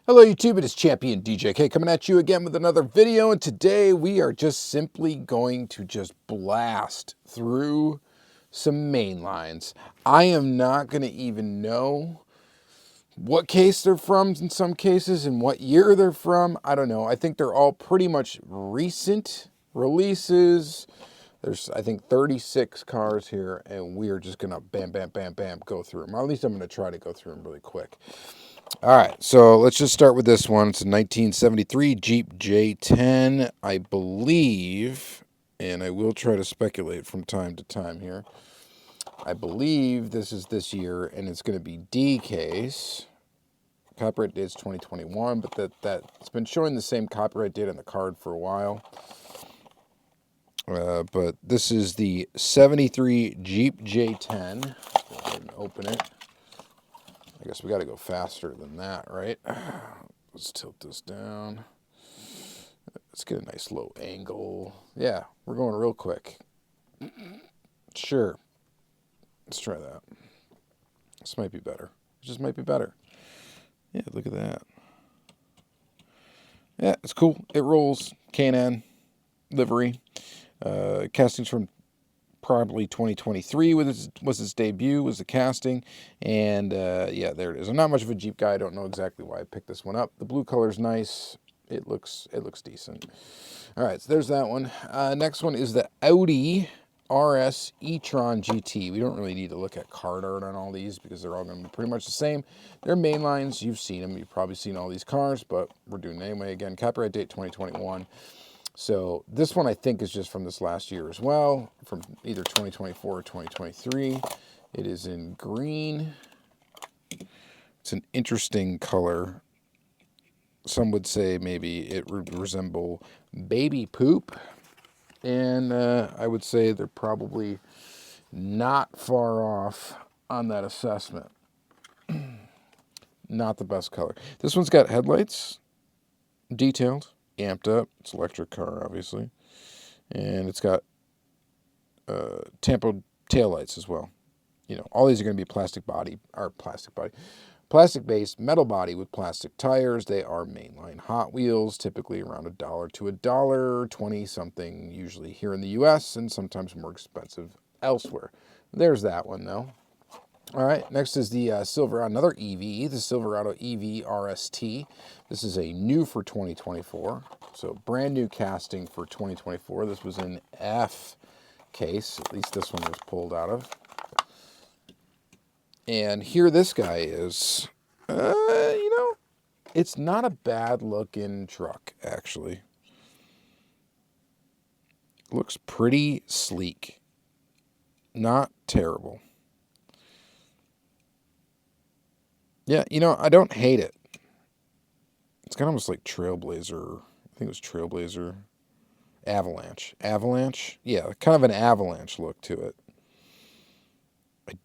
Hello YouTube, it is Championdjk coming at you again with another video, and today we are just simply going to just blast through some main lines. I am not going to even know what case they're from in some cases and what year they're from. I don't know. I think they're all pretty much recent releases. There's, I think, 36 cars here, and we are just going to bam, bam, bam, bam, go through them. Or at least I'm going to try to go through them really quick. All right, so let's just start with this one. It's a 1973 Jeep J10, I believe, and I will try to speculate from time to time here. I believe this is this year, and it's going to be D-case. Copyright date is 2021, but that's been showing the same copyright date on the card for a while. But this is the 73 Jeep J10. Go ahead and open it. I guess we got to go faster than that, right? Let's tilt this down. Let's get a nice low angle. Yeah, we're going real quick. Sure. Let's try that. This might be better. It just might be better. Yeah, look at that. Yeah, it's cool. It rolls. K&N livery. Castings from probably 2023 was its debut, was the casting, and yeah, there it is. I'm not much of a Jeep guy. I don't know exactly why I picked this one up. The blue color's nice. It looks decent. All right, so there's that one. Next one is the Audi RS e-tron GT. We don't really need to look at card art on all these because they're all going to be pretty much the same. They're main lines. You've seen them. You've probably seen all these cars, but we're doing it anyway. Again, copyright date 2021. So this one I think is just from this last year as well, from either 2024 or 2023. It is in green. It's an interesting color. Some would say maybe it would resemble baby poop. And I would say they're probably not far off on that assessment. Not the best color. This one's got headlights, detailed, amped up. It's an electric car, obviously. And it's got tampo taillights as well. You know, all these are going to be plastic base, metal body with plastic tires. They are mainline Hot Wheels, typically around $1 to $1.20 something, usually here in the U.S. and sometimes more expensive elsewhere. There's that one though. All right, next is the Silverado, another EV, the Silverado EV RST. This is a new for 2024, so brand new casting for 2024. This was in F case, at least this one was pulled out of. And here this guy is, you know, it's not a bad looking truck, actually. Looks pretty sleek. Not terrible. Yeah, you know, I don't hate it. It's kind of almost like Trailblazer. I think it was Trailblazer. Avalanche. Avalanche? Yeah, kind of an Avalanche look to it. I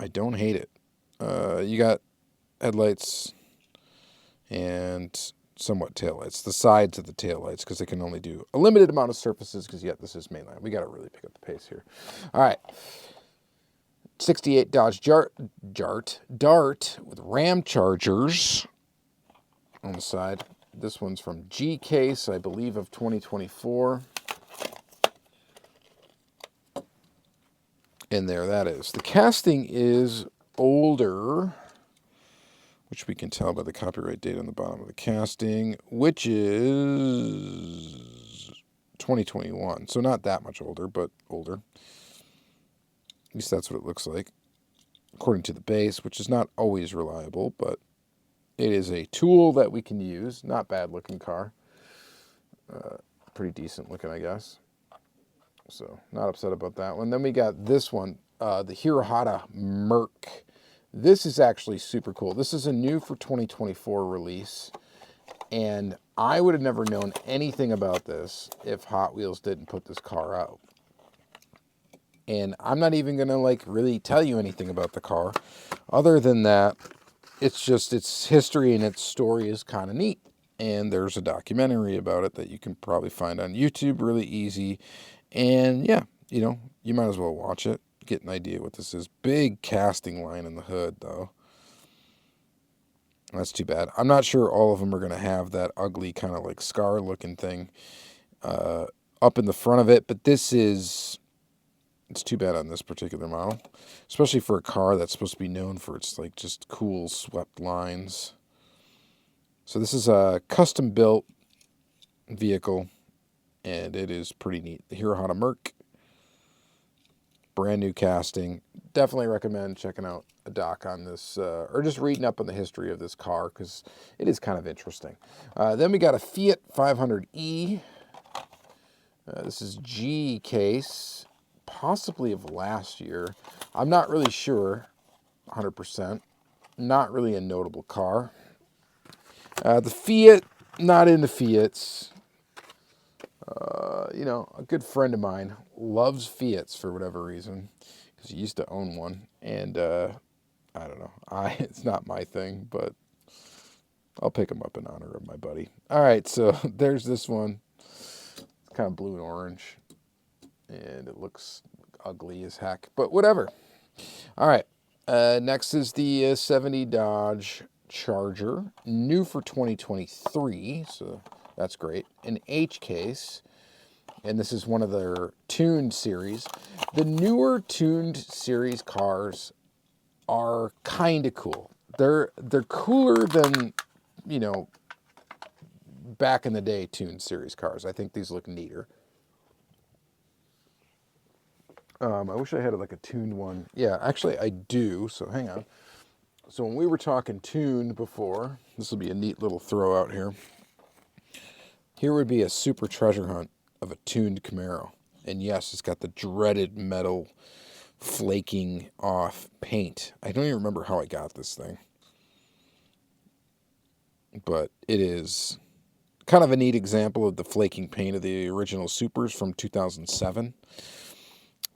don't hate it. You got headlights and somewhat taillights. The sides of the taillights, because they can only do a limited amount of surfaces, because yet this is mainline. We got to really pick up the pace here. All right. 68 Dodge Dart with Ram Chargers on the side. This one's from G Case, I believe, of 2024. And there that is. The casting is older, which we can tell by the copyright date on the bottom of the casting, which is 2021. So not that much older, but older. At least that's what it looks like, according to the base, which is not always reliable, but it is a tool that we can use. Not bad looking car. Pretty decent looking, I guess. So not upset about that one. Then we got this one, the Hira Merc. This is actually super cool. This is a new for 2024 release. And I would have never known anything about this if Hot Wheels didn't put this car out. And I'm not even going to like really tell you anything about the car. Other than that, it's just its history and its story is kind of neat. And there's a documentary about it that you can probably find on YouTube, really easy. And yeah, you know, you might as well watch it, get an idea what this is. Big casting line in the hood, though. That's too bad. I'm not sure all of them are going to have that ugly kind of like scar looking thing up in the front of it, but it's too bad on this particular model, especially for a car that's supposed to be known for its like just cool swept lines. So this is a custom built vehicle, and it is pretty neat. The Hira Merc, brand new casting. Definitely recommend checking out a doc on this, or just reading up on the history of this car, because it is kind of interesting. Then we got a Fiat 500e. This is G case, possibly of last year. I'm not really sure, 100%. Not really a notable car. The Fiat, not into Fiats. You know, a good friend of mine loves Fiats for whatever reason, because he used to own one, and I don't know. It's not my thing, but I'll pick him up in honor of my buddy. All right, so there's this one. It's kind of blue and orange, and it looks ugly as heck, but whatever. All right, next is the 70 Dodge Charger, new for 2023, so that's great. An H case, and this is one of their tuned series. The newer tuned series cars are kind of cool. They're cooler than, you know, back in the day tuned series cars. I think these look neater. I wish I had like a tuned one. Yeah, actually I do, so hang on. So when we were talking tuned before, this will be a neat little throw out here. Here would be a super treasure hunt of a tuned Camaro. And yes, it's got the dreaded metal flaking off paint. I don't even remember how I got this thing, but it is kind of a neat example of the flaking paint of the original Supers from 2007.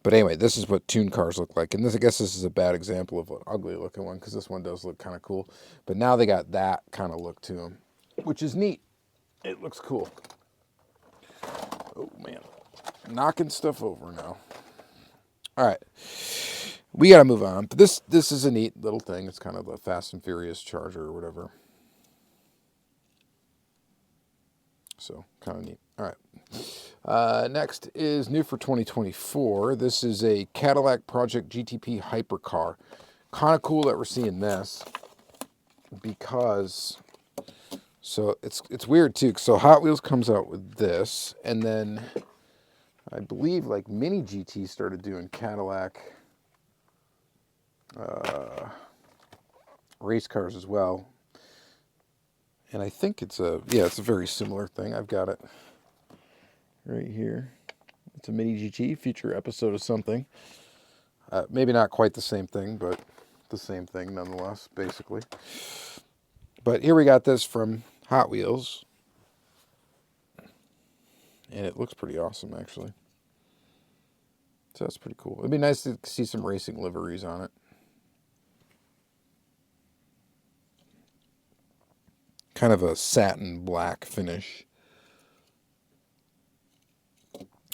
But anyway, this is what tuned cars look like. And this, I guess this is a bad example of an ugly looking one, because this one does look kind of cool. But now they got that kind of look to them, which is neat. It looks cool. Oh, man. Knocking stuff over now. All right. We got to move on. But this is a neat little thing. It's kind of a Fast and Furious Charger or whatever. So, kind of neat. All right. Next is new for 2024. This is a Cadillac Project GTP hypercar. Kind of cool that we're seeing this, because so it's weird too. So Hot Wheels comes out with this, and then I believe like Mini GT started doing Cadillac race cars as well. And I think it's a very similar thing. I've got it right here. It's a Mini GT, future episode of something. Maybe not quite the same thing, but the same thing nonetheless, basically. But here we got this from Hot Wheels. And it looks pretty awesome, actually. So that's pretty cool. It'd be nice to see some racing liveries on it. Kind of a satin black finish.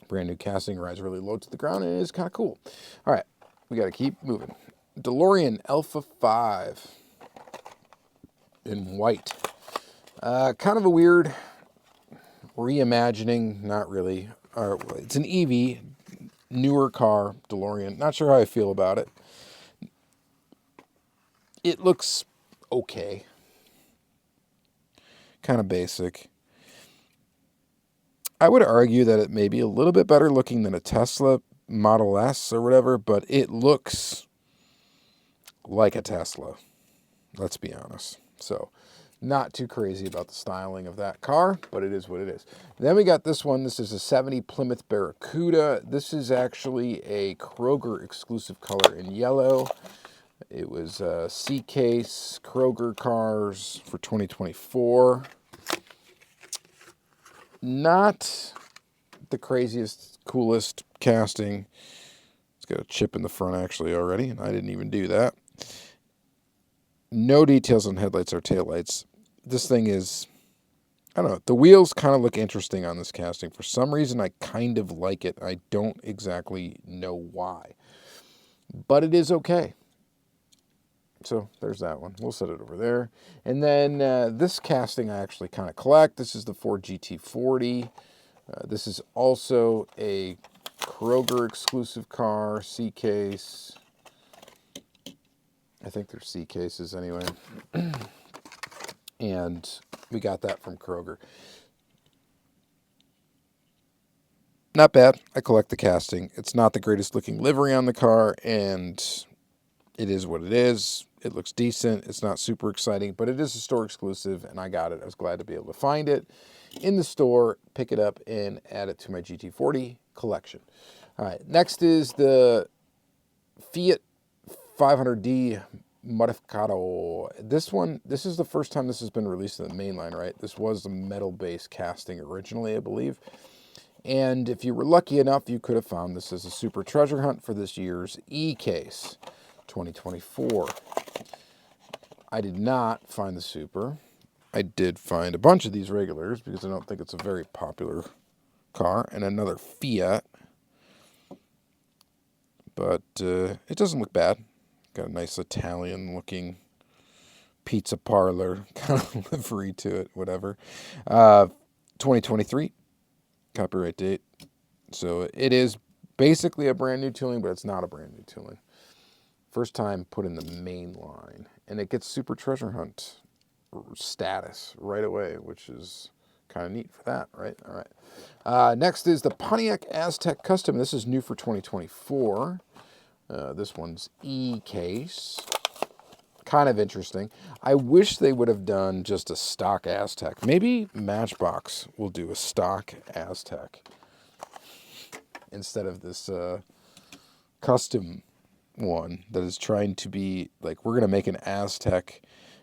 Brand new casting, rides really low to the ground, and it is kind of cool. All right, we got to keep moving. DeLorean Alpha 5 in white. Kind of a weird reimagining, not really. It's an EV, newer car, DeLorean. Not sure how I feel about it. It looks okay. Kind of basic. I would argue that it may be a little bit better looking than a Tesla Model S or whatever, but it looks like a Tesla. Let's be honest. So, not too crazy about the styling of that car, but it is what it is. Then we got this one. This is a 70 Plymouth Barracuda. This is actually a Kroger exclusive color in yellow. It was C-Case Kroger cars for 2024. Not the craziest, coolest casting. It's got a chip in the front actually already, and I didn't even do that. No details on headlights or taillights. This thing is, I don't know, the wheels kind of look interesting on this casting. For some reason, I kind of like it. I don't exactly know why. But it is okay. So there's that one. We'll set it over there. And then this casting I actually kind of collect. This is the Ford GT40. This is also a Kroger exclusive car, C case. I think they're C cases anyway. And we got that from Kroger. Not bad. I collect the casting. It's not the greatest looking livery on the car, and it is what it is. It looks decent. It's not super exciting, but it is a store exclusive, and I got it. I was glad to be able to find it in the store, pick it up, and add it to my GT40 collection. All right, next is the Fiat 500D Modificato. This is the first time this has been released in the mainline, right? This was a metal-based casting originally, I believe. And if you were lucky enough, you could have found this as a super treasure hunt for this year's E-Case 2024. I did not find the super. I did find a bunch of these regulars because I don't think it's a very popular car, and another Fiat. But it doesn't look bad. Got a nice Italian-looking pizza parlor kind of livery to it, whatever. 2023, copyright date. So it is basically a brand new tooling, but it's not a brand new tooling. First time put in the main line. And it gets super treasure hunt status right away, which is kind of neat for that, right? All right. Next is the Pontiac Aztec Custom. This is new for 2024. This one's E-Case. Kind of interesting. I wish they would have done just a stock Aztec. Maybe Matchbox will do a stock Aztec instead of this custom one that is trying to be like, we're going to make an Aztec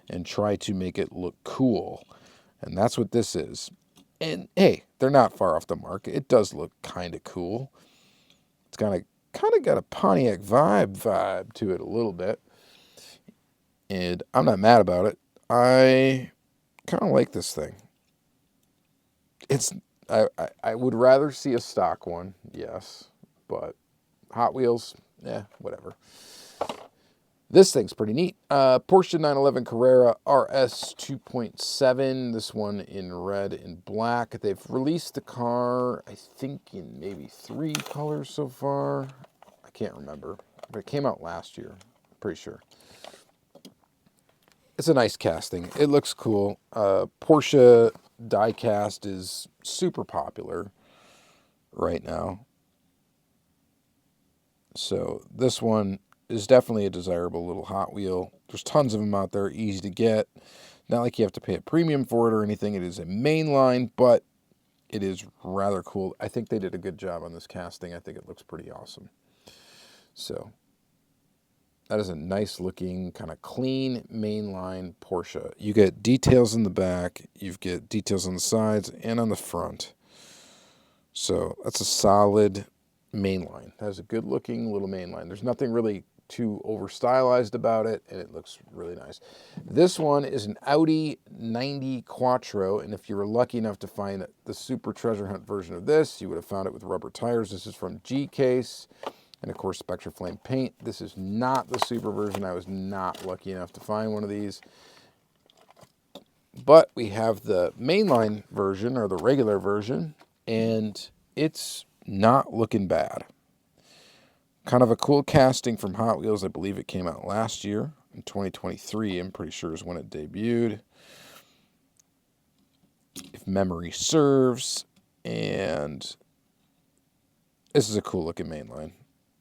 and try to make it look cool. And that's what this is. And hey, they're not far off the mark. It does look kind of cool. It's kind of got a Pontiac vibe to it a little bit. And I'm not mad about it. I kind of like this thing. I would rather see a stock one, yes, but Hot Wheels, whatever. This thing's pretty neat. Porsche 911 Carrera RS 2.7. This one in red and black. They've released the car, I think, in maybe 3 colors so far. I can't remember, but it came out last year. I'm pretty sure. It's a nice casting. It looks cool. Porsche Diecast is super popular right now. So this one is definitely a desirable little Hot Wheel. There's tons of them out there, easy to get. Not like you have to pay a premium for it or anything. It is a mainline, but it is rather cool. I think they did a good job on this casting. I think it looks pretty awesome. So that is a nice looking, kind of clean mainline Porsche. You get details in the back, you get details on the sides and on the front. So that's a solid mainline. That is a good looking little mainline. There's nothing really too over stylized about it, and it looks really nice. This one is an Audi 90 Quattro, and if you were lucky enough to find the super treasure hunt version of this, you would have found it with rubber tires. This is from G-Case. And of course, Spectra Flame paint. This is not the super version. I was not lucky enough to find one of these. But we have the mainline version, or the regular version, and it's not looking bad. Kind of a cool casting from Hot Wheels. I believe it came out last year in 2023. I'm pretty sure is when it debuted, if memory serves. And this is a cool looking mainline.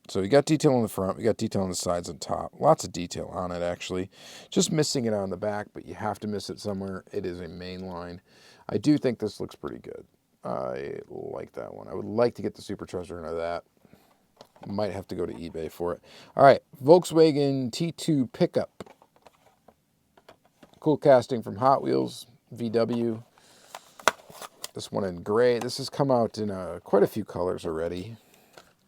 So we got detail on the front, we got detail on the sides and top. Lots of detail on it, actually. Just missing it on the back, but you have to miss it somewhere. It is a mainline. I do think this looks pretty good. I like that one. I would like to get the super treasure into that. Might have to go to eBay for it. All right, Volkswagen T2 pickup. Cool casting from Hot Wheels, VW. This one in gray. This has come out in quite a few colors already.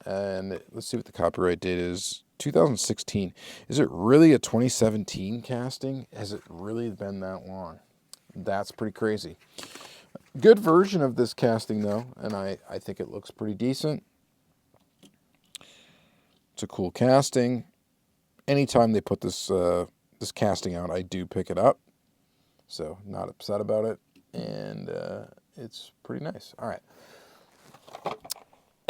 And let's see what the copyright date is. 2016. Is it really a 2017 casting? Has it really been that long? That's pretty crazy. Good version of this casting, though, and I think it looks pretty decent. It's a cool casting. Anytime they put this this casting out, I do pick it up. So not upset about it. And it's pretty nice. All right.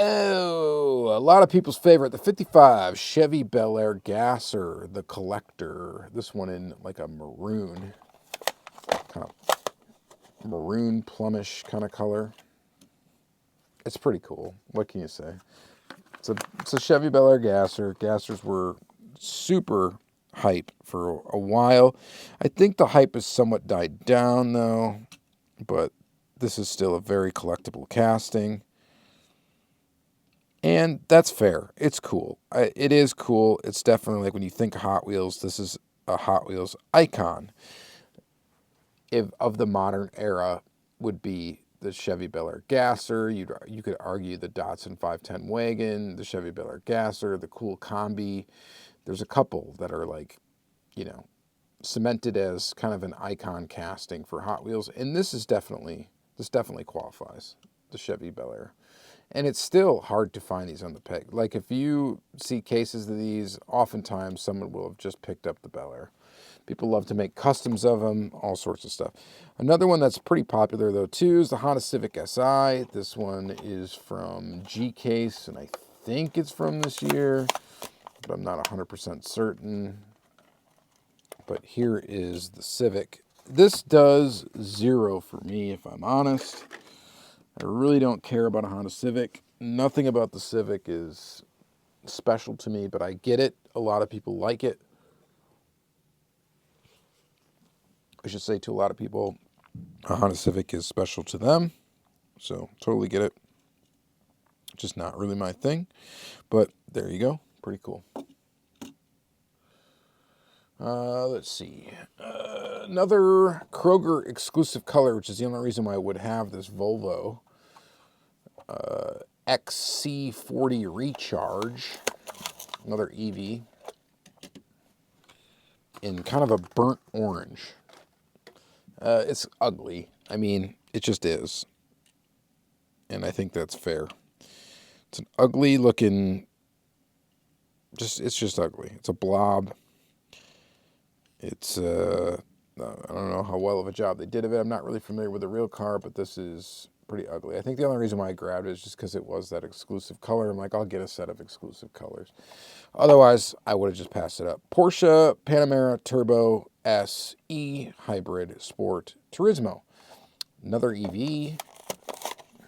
Oh, a lot of people's favorite, the 55 Chevy Bel Air Gasser, the Collector. This one in like a maroon, kind of maroon plumish kind of color. It's pretty cool. What can you say? It's a Chevy Bel Air Gasser. Gassers were super hype for a while. I think the hype has somewhat died down though, but this is still a very collectible casting. And that's fair. It's cool. It is cool. It's definitely like when you think Hot Wheels, this is a Hot Wheels icon. Of the modern era would be the Chevy Bel Air Gasser. You could argue the Datsun 510 Wagon, the Chevy Bel Air Gasser, the cool Combi. There's a couple that are like, you know, cemented as kind of an icon casting for Hot Wheels. And this definitely qualifies, the Chevy Bel Air. And it's still hard to find these on the peg. Like if you see cases of these, oftentimes someone will have just picked up the Bel Air. People love to make customs of them, all sorts of stuff. Another one that's pretty popular though too is the Honda Civic Si. This one is from G-Case, and I think it's from this year, but I'm not 100% certain. But here is the Civic. This does 0 for me, if I'm honest. I really don't care about a Honda Civic. Nothing about the Civic is special to me, but I get it. A lot of people like it. I should say to a lot of people, a Honda Civic is special to them. So totally get it. Just not really my thing. But there you go. Pretty cool. Let's see. Another Kroger exclusive color, which is the only reason why I would have this Volvo. XC40 Recharge. Another EV. In kind of a burnt orange. It's ugly. I mean, it just is. And I think that's fair. It's an ugly looking... It's just ugly. It's a blob. It's, I don't know how well of a job they did of it. I'm not really familiar with the real car, but this is pretty ugly. I think the only reason why I grabbed it is just because it was that exclusive color. I'm like, I'll get a set of exclusive colors. Otherwise, I would have just passed it up. Porsche Panamera Turbo S E Hybrid Sport Turismo. Another EV.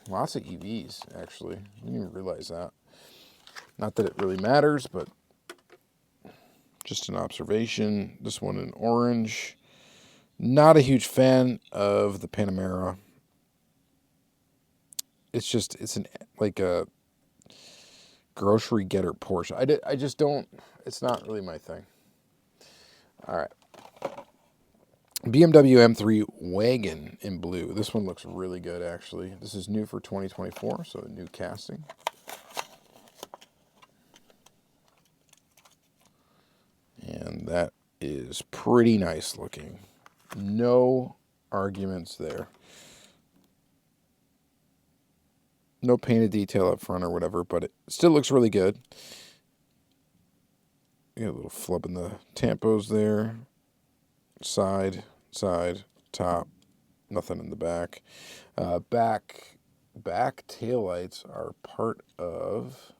Lots of EVs, actually. I didn't even realize that. Not that it really matters, but just an observation. This one in orange. Not a huge fan of the Panamera. It's like a grocery getter Porsche. I just don't, it's not really my thing. All right. BMW M3 Wagon in blue. This one looks really good, actually. This is new for 2024, so a new casting. And that is pretty nice looking. No arguments there. No painted detail up front or whatever, but it still looks really good. You got a little flub in the tampos there. Side, top. Nothing in the back. Back taillights are part of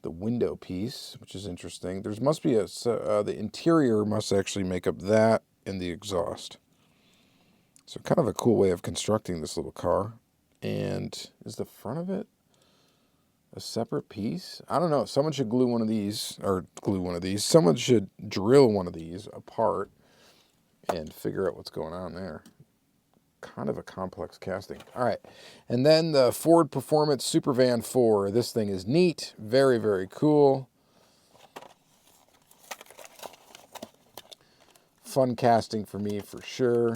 the window piece, which is interesting. There must be the interior must actually make up that and the exhaust. So kind of a cool way of constructing this little car. And is the front of it a separate piece? I don't know. Someone should glue one of these, or glue one of these. Someone should drill one of these apart and figure out what's going on there. Kind of a complex casting. All right. And then the Ford Performance Supervan 4. This thing is neat. Very, very cool. Fun casting for me for sure.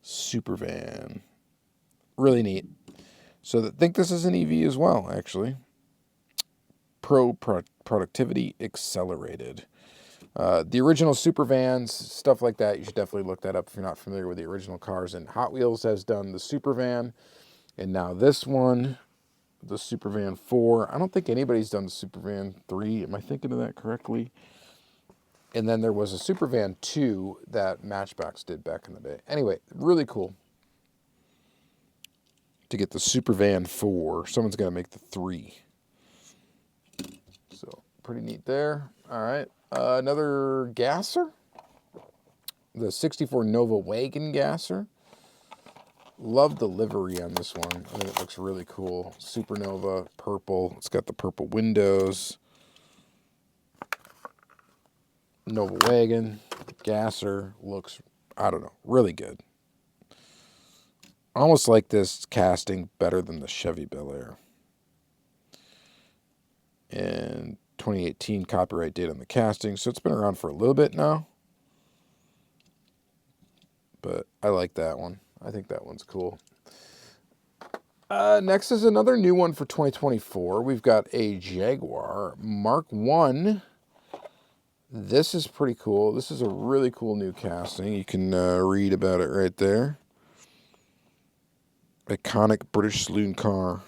Supervan. Really neat. So I think this is an EV as well, actually. Productivity Accelerated. The original Supervans, stuff like that, you should definitely look that up if you're not familiar with the original cars. And Hot Wheels has done the Supervan. And now this one, the Supervan 4. I don't think anybody's done the Supervan 3. Am I thinking of that correctly? And then there was a Supervan 2 that Matchbox did back in the day. Anyway, really cool to get the Supervan 4. Someone's got to make the 3. So, pretty neat there. All right. Another Gasser. The 64 Nova Wagon Gasser. Love the livery on this one. I think it looks really cool. Supernova, purple. It's got the purple windows. Nova Wagon, Gasser. Looks, I don't know, really good. Almost like this casting better than the Chevy Bel Air. And 2018 copyright date on the casting. So it's been around for a little bit now. But I like that one. I think that one's cool. Next is another new one for 2024. We've got a Jaguar Mark 1. This is pretty cool. This is a really cool new casting. You can read about it right there. Iconic British saloon car.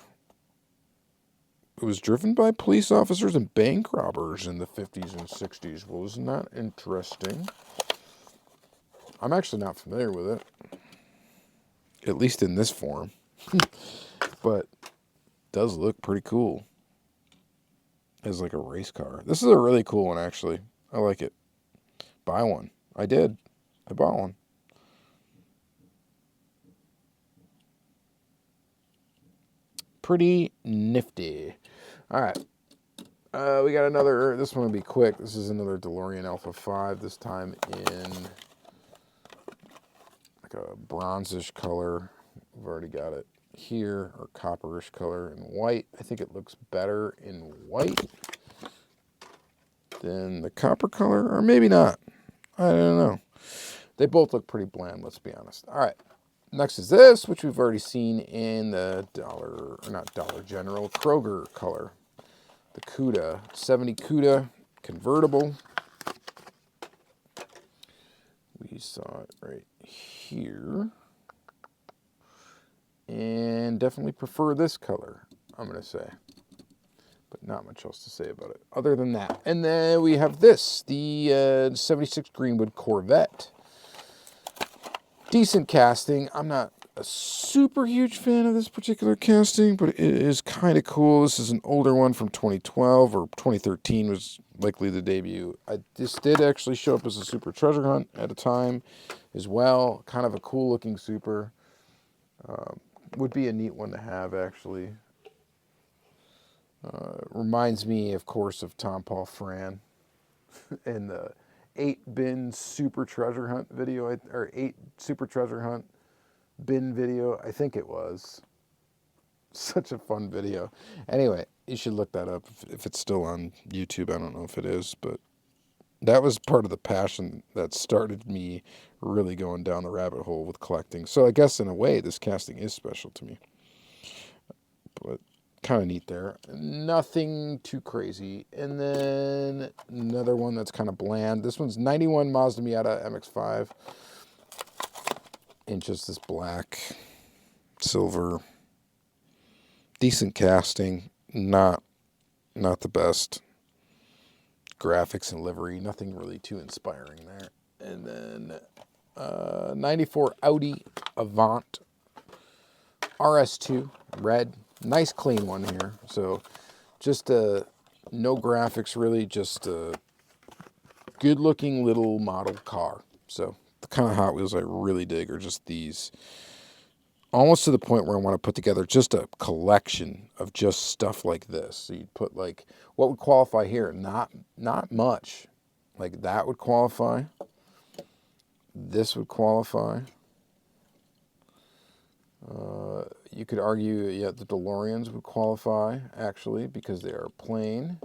It was driven by police officers and bank robbers in the 50s and 60s. Well, isn't that interesting? I'm actually not familiar with it. At least in this form. But it does look pretty cool. As like a race car. This is a really cool one, actually. I like it. Buy one. I did. I bought one. Pretty nifty. All right. We got another. This one will be quick. This is another DeLorean Alpha 5. This time in like a bronzish color. We've already got it here, or copperish color in white. I think it looks better in white than the copper color, or maybe not. I don't know. They both look pretty bland, let's be honest. All right. Next is this, which we've already seen in the Dollar General, Kroger color. The Cuda, 70 Cuda convertible. We saw it right here. And definitely prefer this color, I'm going to say. But not much else to say about it other than that. And then we have this, the 76 Greenwood Corvette. Decent casting. I'm not a super huge fan of this particular casting, but it is kind of cool. This is an older one from 2012 or 2013 was likely the debut. This did actually show up as a super treasure hunt at a time as well. Kind of a cool looking super. Would be a neat one to have, actually. Reminds me, of course, of Tom Paul Fran and the 8-bin super treasure hunt video, or 8 super treasure hunt bin video. I think it was. Such a fun video. Anyway, you should look that up if it's still on YouTube. I don't know if it is, but that was part of the passion that started me really going down the rabbit hole with collecting. So I guess in a way, this casting is special to me. But kind of neat there. Nothing too crazy. And then another one that's kind of bland. This one's 91 Mazda Miata MX-5. In just this black, silver, decent casting. Not the best graphics and livery. Nothing really too inspiring there. And then 94 Audi Avant RS2 red. Nice clean one here. So just no graphics really, just a good looking little model car. So the kind of Hot Wheels I really dig are just these. Almost to the point where I want to put together just a collection of just stuff like this. So you'd put like, what would qualify here? Not much. Like that would qualify. This would qualify. You could argue, yeah, the DeLoreans would qualify, actually, because they are plain.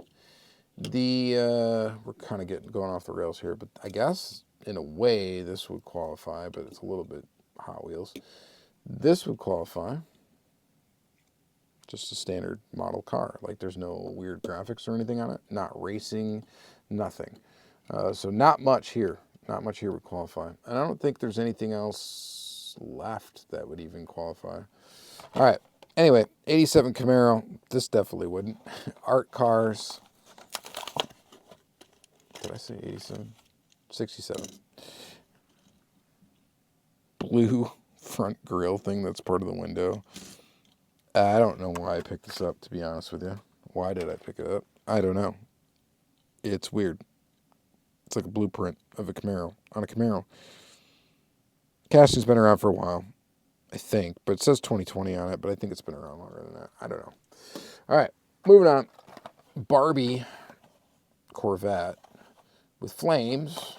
We're kind of going off the rails here, but I guess, in a way, this would qualify, but it's a little bit Hot Wheels. This would qualify. Just a standard model car. Like, there's no weird graphics or anything on it. Not racing, nothing. So not much here. Not much here would qualify. And I don't think there's anything else left that would even qualify. All right. Anyway, 87 Camaro. This definitely wouldn't. Art cars. Did I say 87? 67. Blue front grille thing that's part of the window. I don't know why I picked this up, to be honest with you. Why did I pick it up? I don't know. It's weird. It's like a blueprint of a Camaro on a Camaro. Casting's been around for a while, I think, but it says 2020 on it, but I think it's been around longer than that. I don't know. All right, moving on. Barbie Corvette with flames.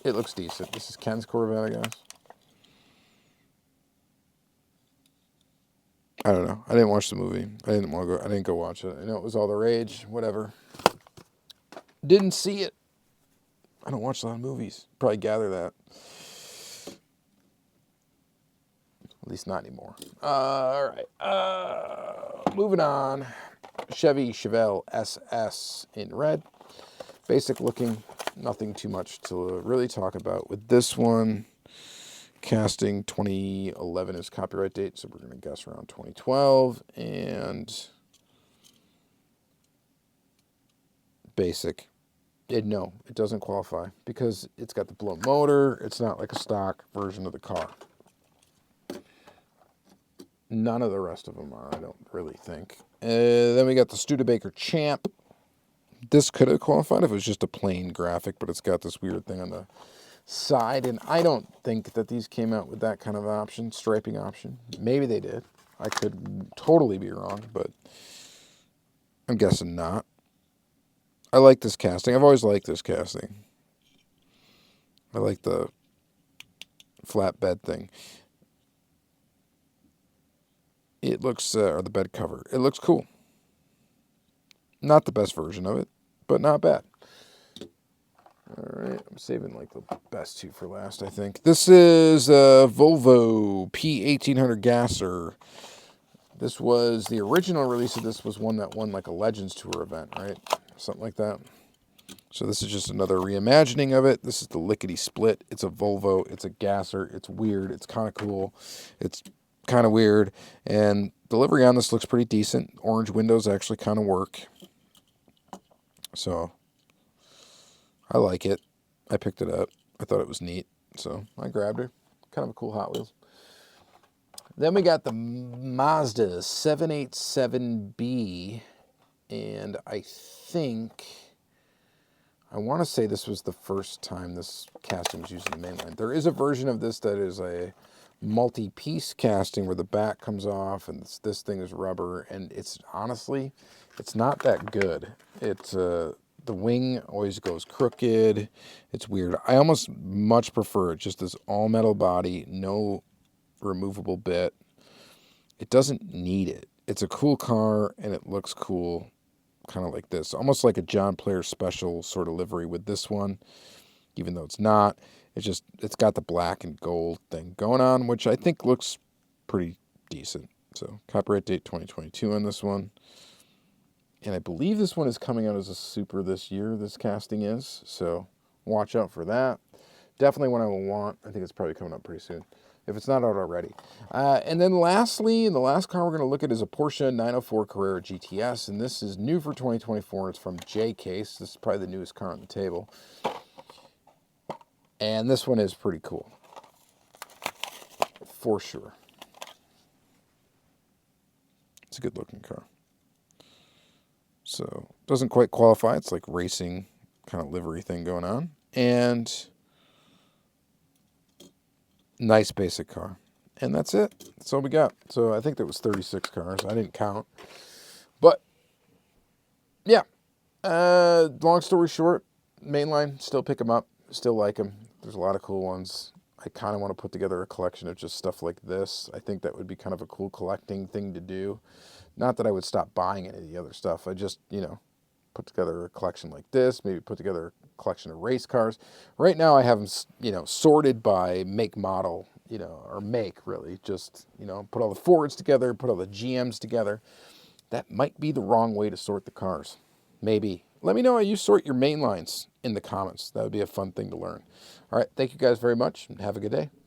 It looks decent. This is Ken's Corvette, I guess. I don't know. I didn't watch the movie. I didn't go watch it. I know it was all the rage. Whatever. Didn't see it. I don't watch a lot of movies. Probably gather that. At least not anymore. All right. Moving on. Chevy Chevelle SS in red. Basic looking. Nothing too much to really talk about with this one. Casting 2011 is copyright date, so we're going to guess around 2012. And basic. No, it doesn't qualify because it's got the blown motor. It's not like a stock version of the car. None of the rest of them are, I don't really think. Then we got the Studebaker Champ. This could have qualified if it was just a plain graphic, but it's got this weird thing on the side. And I don't think that these came out with that kind of option, striping option. Maybe they did. I could totally be wrong, but I'm guessing not. I like this casting. I've always liked this casting. I like the flatbed thing. It looks, or the bed cover. It looks cool. Not the best version of it, but not bad. All right, I'm saving like the best two for last, I think. This is a Volvo P1800 Gasser. This was, the original release of this was one that won like a Legends Tour event, right? Something like that. So this is just another reimagining of it. This is the lickety split. It's a Volvo. It's a Gasser. It's weird. It's kind of cool. It's kind of weird. And delivery on this looks pretty decent. Orange windows actually kind of work. So I like it. I picked it up. I thought it was neat. So I grabbed her. Kind of a cool Hot Wheels. Then we got the Mazda 787B. And I think, I want to say this was the first time this casting was used in the mainline. There is a version of this that is a multi-piece casting where the back comes off and this thing is rubber. And it's honestly, it's not that good. It's the wing always goes crooked. It's weird. I almost much prefer it just this all metal body, no removable bit. It doesn't need it. It's a cool car and it looks cool. Kind of like this, almost like a John Player special sort of livery with this one, even though it's not. It's got the black and gold thing going on, which I think looks pretty decent. So copyright date 2022 on this one. And I believe this one is coming out as a Super this year, this casting is. So watch out for that. Definitely one I will want. I think it's probably coming up pretty soon, if it's not out already. And then lastly, the last car we're going to look at is a Porsche 904 Carrera GTS. And this is new for 2024. It's from Diecast. This is probably the newest car on the table. And this one is pretty cool. For sure. It's a good looking car. So, doesn't quite qualify. It's like racing kind of livery thing going on. And nice basic car. And that's it. That's all we got. So I think that was 36 cars. I didn't count. But, yeah. Long story short, mainline, still pick them up. Still like them. There's a lot of cool ones. I kind of want to put together a collection of just stuff like this. I think that would be kind of a cool collecting thing to do. Not that I would stop buying any of the other stuff. I just, put together a collection like this. Maybe put together a collection of race cars. Right now I have them, sorted by make, model, or make, really. Just, put all the Fords together, put all the GMs together. That might be the wrong way to sort the cars. Maybe. Let me know how you sort your main lines in the comments. That would be a fun thing to learn. All right, thank you guys very much, and have a good day.